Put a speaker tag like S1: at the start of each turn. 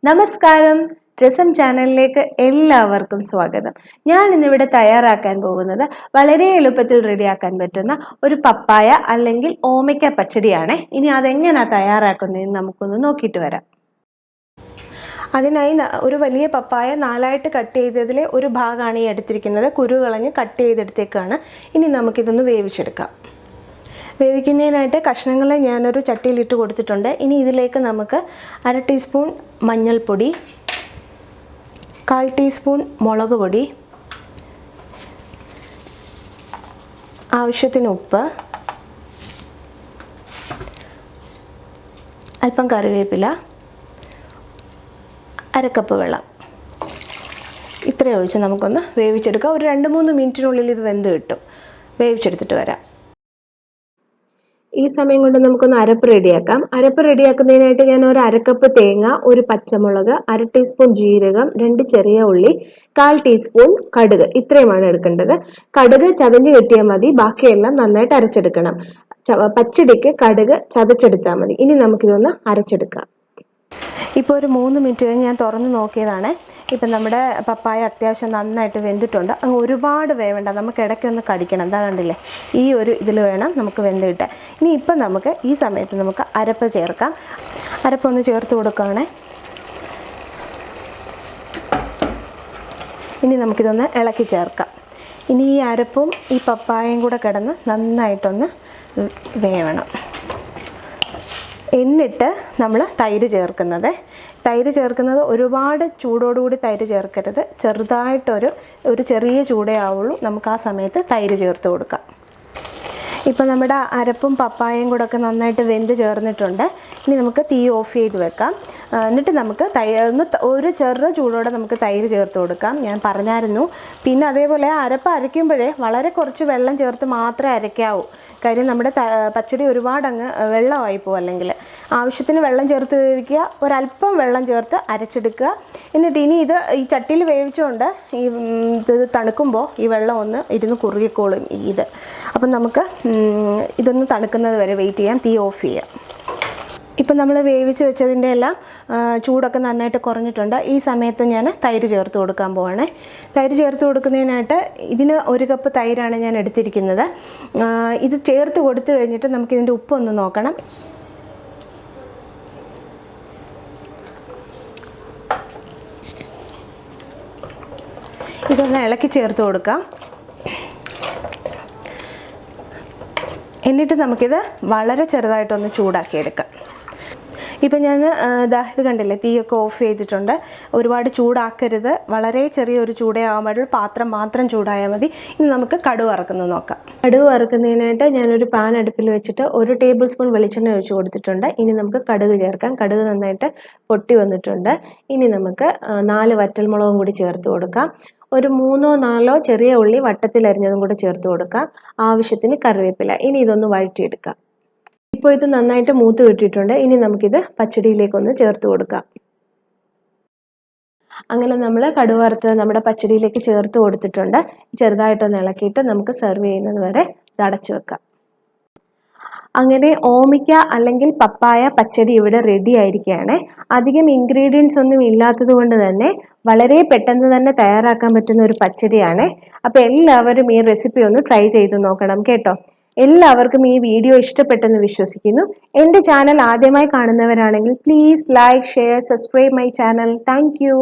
S1: നമസ്കാരം, രസം ചാനലിലേക്ക് എല്ലാവർക്കും സ്വാഗതം. ഞാൻ ഇന്നിവിടെ തയ്യാറാക്കാൻ പോകുന്നത് വളരെ എളുപ്പത്തിൽ റെഡിയാക്കാൻ പറ്റുന്ന ഒരു പപ്പായ അല്ലെങ്കിൽ ഓമയ്ക്ക പച്ചടിയാണ്. ഇനി അതെങ്ങനെയാ തയ്യാറാക്കുന്നതെന്ന് നമുക്കൊന്ന് നോക്കിയിട്ട് വരാം. അതിനായി ഒരു വലിയ പപ്പായ 4ആയിട്ട് കട്ട് ചെയ്തതിലെ ഒരു ഭാഗമാണ് ഈ എടുത്തിരിക്കുന്നത്. കുരു കളഞ്ഞ് കട്ട് ചെയ്തെടുത്തേക്കാണ്. ഇനി നമുക്കിതൊന്ന് വേവിച്ചെടുക്കാം. വേവിക്കുന്നതിനായിട്ട് കഷ്ണങ്ങളെ ഞാനൊരു ചട്ടിയിലിട്ട് കൊടുത്തിട്ടുണ്ട്. ഇനി ഇതിലേക്ക് നമുക്ക് 1/2 ടീസ്പൂൺ മഞ്ഞൾപ്പൊടി, 1/4 ടീസ്പൂൺ മുളക് പൊടി, ആവശ്യത്തിന് ഉപ്പ്, അല്പം കറിവേപ്പില, 1/2 കപ്പ് വെള്ളം ഇത്രയും ഒഴിച്ച് നമുക്കൊന്ന് വേവിച്ചെടുക്കാം. ഒരു 2-3 മിനിറ്റിനുള്ളിൽ ഇത് വെന്ത് കിട്ടും. വേവിച്ചെടുത്തിട്ട് വരാം. ഈ സമയം കൊണ്ട് നമുക്കൊന്ന് അരപ്പ് റെഡിയാക്കാം. അരപ്പ് റെഡിയാക്കുന്നതിനായിട്ട് ഞാൻ ഒരു 1/2 കപ്പ് തേങ്ങ, ഒരു പച്ചമുളക്, 1/2 ടീസ്പൂൺ ജീരകം, 2 ചെറിയ ഉള്ളി, 1/4 ടീസ്പൂൺ കടുക് ഇത്രയുമാണ് എടുക്കേണ്ടത്. കടുക് ചതഞ്ഞ് കിട്ടിയാൽ മതി, ബാക്കിയെല്ലാം നന്നായിട്ട് അരച്ചെടുക്കണം. പച്ചടിക്ക് കടുക് ചതച്ചെടുത്താൽ മതി. ഇനി നമുക്കിതൊന്ന് അരച്ചെടുക്കാം. ഇപ്പോൾ ഒരു 3 മിനിറ്റ് കഴിഞ്ഞ് ഞാൻ തുറന്ന് നോക്കിയതാണ്. ഇപ്പം നമ്മുടെ പപ്പായ അത്യാവശ്യം നന്നായിട്ട് വെന്തിട്ടുണ്ട്. അങ്ങ് ഒരുപാട് വേവേണ്ട, നമുക്ക് ഇടയ്ക്കൊന്ന് കടിക്കണം. എന്താ കണ്ടില്ലേ, ഈ ഒരു ഇതിൽ വേണം നമുക്ക് വെന്ത് കിട്ടാൻ. ഇനി ഇപ്പം നമുക്ക് ഈ സമയത്ത് നമുക്ക് അരപ്പ് ചേർക്കാം. അരപ്പൊന്ന് ചേർത്ത് കൊടുക്കുകയാണേ. ഇനി നമുക്കിതൊന്ന് ഇളക്കി ചേർക്കാം. ഇനി ഈ അരപ്പും ഈ പപ്പായയും കൂടെ കിടന്ന് നന്നായിട്ടൊന്ന് വേവണം. എന്നിട്ട് നമ്മൾ തൈര് ചേർക്കുന്നത് ഒരുപാട് ചൂടോടുകൂടി തൈര് ചേർക്കരുത്. ചെറുതായിട്ടൊരു ചെറിയ ചൂടേ ആവുള്ളൂ. നമുക്ക് ആ സമയത്ത് തൈര് ചേർത്ത് കൊടുക്കാം. ഇപ്പം നമ്മുടെ അരപ്പും പപ്പായയും കൂടെ ഒക്കെ നന്നായിട്ട് വെന്ത് ചേർന്നിട്ടുണ്ട്. ഇനി നമുക്ക് തീ ഓഫ് ചെയ്ത് വെക്കാം. എന്നിട്ട് നമുക്ക് ഒരു ചെറു ചൂടോടെ നമുക്ക് തൈര് ചേർത്ത് കൊടുക്കാം. ഞാൻ പറഞ്ഞായിരുന്നു. പിന്നെ അതേപോലെ അരപ്പ് അരയ്ക്കുമ്പോഴേ വളരെ കുറച്ച് വെള്ളം ചേർത്ത് മാത്രമേ അരയ്ക്കാവൂ. കാര്യം നമ്മുടെ പച്ചടി ഒരുപാട് അങ്ങ് വെള്ളമായി പോകും. അല്ലെങ്കിൽ ആവശ്യത്തിന് വെള്ളം ചേർത്ത് വേവിക്കുക, ഒരല്പം വെള്ളം ചേർത്ത് അരച്ചെടുക്കുക. എന്നിട്ട് ഇനി ഈ ചട്ടിയിൽ വേവിച്ചുകൊണ്ട് ഇത് തണുക്കുമ്പോൾ ഈ വെള്ളം ഒന്ന് ഇരുന്ന് കുറുകിക്കോളും ഇത്. അപ്പം നമുക്ക് ഇതൊന്ന് തണുക്കുന്നത് വരെ വെയിറ്റ് ചെയ്യാം. തീ ഓഫ് ചെയ്യാം. ഇപ്പം നമ്മൾ വേവിച്ച് വെച്ചതിൻ്റെ എല്ലാം ചൂടൊക്കെ നന്നായിട്ട് കുറഞ്ഞിട്ടുണ്ട്. ഈ സമയത്ത് ഞാൻ തൈര് ചേർത്ത് കൊടുക്കാൻ പോവാണ്. തൈര് ചേർത്ത് കൊടുക്കുന്നതിനായിട്ട് ഇതിന് 1 കപ്പ് തൈരാണ് ഞാൻ എടുത്തിരിക്കുന്നത്. ഇത് ചേർത്ത് കൊടുത്തു കഴിഞ്ഞിട്ട് നമുക്കിതിൻ്റെ ഉപ്പൊന്ന് നോക്കണം. ഇതൊന്ന് ഇളക്കി ചേർത്ത് കൊടുക്കാം. എന്നിട്ട് നമുക്കിത് വളരെ ചെറുതായിട്ടൊന്ന് ചൂടാക്കിയെടുക്കാം. ഇപ്പം ഞാൻ ഇത് കണ്ടില്ലേ, തീയൊക്കെ ഓഫ് ചെയ്തിട്ടുണ്ട്. ഒരുപാട് ചൂടാക്കരുത്, വളരെ ചെറിയൊരു ചൂടേ ആവാൻ പാടുള്ളൂ. പാത്രം മാത്രം ചൂടായാൽ മതി. ഇനി നമുക്ക് കടുക് വറുക്കുന്നത് നോക്കാം. കടുക് വറുക്കുന്നതിനായിട്ട് ഞാനൊരു പാൻ അടുപ്പിൽ വെച്ചിട്ട് 1 ടേബിൾ സ്പൂൺ വെളിച്ചെണ്ണ ഒഴിച്ച് കൊടുത്തിട്ടുണ്ട്. ഇനി നമുക്ക് കടുക് ചേർക്കാം. കടുക് നന്നായിട്ട് പൊട്ടി വന്നിട്ടുണ്ട്. ഇനി നമുക്ക് 4 വറ്റൽമുളകും കൂടി ചേർത്ത് കൊടുക്കാം. ഒരു 3-4 ചെറിയ ഉള്ളി വട്ടത്തിൽ അരിഞ്ഞതും കൂടെ ചേർത്ത് കൊടുക്കാം. ആവശ്യത്തിന് കറിവേപ്പില. ഇനി ഇതൊന്ന് വഴറ്റിയെടുക്കാം. ഇപ്പോൾ ഇത് നന്നായിട്ട് മൂത്ത് കിട്ടിയിട്ടുണ്ട്. ഇനി നമുക്കിത് പച്ചടിയിലേക്കൊന്ന് ചേർത്ത് കൊടുക്കാം. അങ്ങനെ നമ്മൾ കടുക് വറുത്തത് നമ്മുടെ പച്ചടിയിലേക്ക് ചേർത്ത് കൊടുത്തിട്ടുണ്ട്. ചെറുതായിട്ടൊന്ന് ഇളക്കിയിട്ട് നമുക്ക് സെർവ് ചെയ്യുന്നത് വരെ അടച്ചു വെക്കാം. അങ്ങനെ ഓമയ്ക്ക അല്ലെങ്കിൽ പപ്പായ പച്ചടി ഇവിടെ റെഡി ആയിരിക്കുകയാണ്. അധികം ഇൻഗ്രീഡിയൻസ് ഒന്നും ഇല്ലാത്തത് കൊണ്ട് തന്നെ വളരെ പെട്ടെന്ന് തന്നെ തയ്യാറാക്കാൻ പറ്റുന്ന ഒരു പച്ചടിയാണ്. അപ്പോൾ എല്ലാവരും ഈ റെസിപ്പി ഒന്ന് ട്രൈ ചെയ്ത് നോക്കണം കേട്ടോ. എല്ലാവർക്കും ഈ വീഡിയോ ഇഷ്ടപ്പെട്ടെന്ന് വിശ്വസിക്കുന്നു. എൻ്റെ ചാനൽ ആദ്യമായി കാണുന്നവരാണെങ്കിൽ please like, share, subscribe my channel. Thank you.